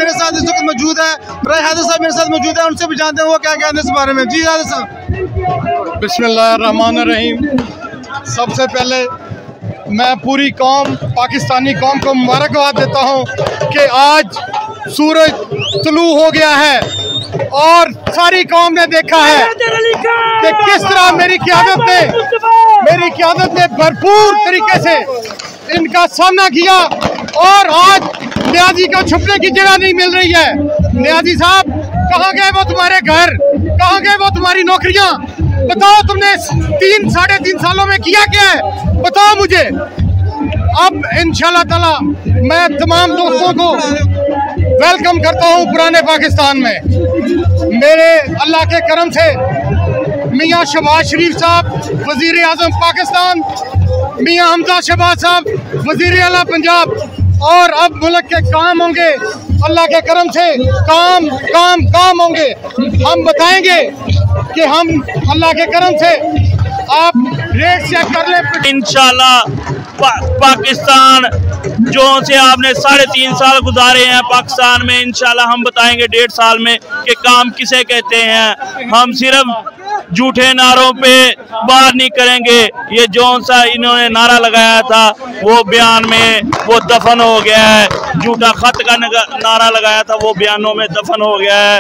मेरे साथ इस वक्त मौजूद है, राय हैदर साहब मेरे साथ मौजूद है, उनसे भी जानते हैं वो क्या कहते हैं इस बारे में। जी हैदर साहब। बिस्मिल्लाहिर्रहमानिर्रहीम। सबसे पहले मैं पूरी कौम, पाकिस्तानी कौम को मुबारकबाद देता हूँ कि आज सूरज तुलू हो गया है और सारी कौम ने देखा है कि किस तरह मेरी क़यादत ने भरपूर तरीके से इनका सामना किया। और आज न्याजी को छुपने की जगह नहीं मिल रही है। न्याजी साहब, कहाँ गए वो तुम्हारे घर, कहाँ गए वो तुम्हारी नौकरियाँ? बताओ तुमने 3-3.5 सालों में किया क्या है, बताओ मुझे। अब इंशाल्लाह ताला मैं तमाम दोस्तों को वेलकम करता हूँ पुराने पाकिस्तान में। मेरे अल्लाह के करम से मियाँ शहबाज शरीफ साहब वज़ीर आज़म पाकिस्तान, मियाँ हमजा शहबाज साहब वज़ीर आला पंजाब, और अब मुल्क के काम होंगे अल्लाह के करम से, काम होंगे। हम बताएंगे कि हम अल्लाह के करम से, आप रेट चेक कर लें इंशाल्लाह। पाकिस्तान जो से आपने 3.5 साल गुजारे हैं पाकिस्तान में, इंशाल्लाह हम बताएंगे 1.5 साल में कि काम किसे कहते हैं। हम सिर्फ झूठे नारों पे बात नहीं करेंगे। ये जौन सा इन्होंने नारा लगाया था वो बयान में वो दफन हो गया है, झूठा खत का नारा लगाया था वो बयानों में दफन हो गया है।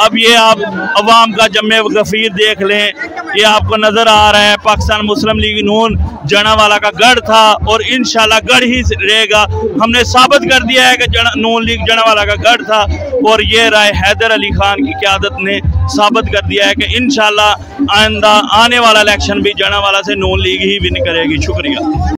अब ये आप अवाम का जम्मे गफीर देख लें, ये आपको नज़र आ रहा है। पाकिस्तान मुस्लिम लीग नून जनावाला का गढ़ था और इंशाल्लाह गढ़ ही रहेगा। हमने साबित कर दिया है कि नून लीग जनावाला का गढ़ था, और ये राय हैदर अली खान की क़यादत ने साबित कर दिया है कि इंशाल्लाह आइंदा आने वाला इलेक्शन भी जनावाला से नून लीग ही विन करेगी। शुक्रिया।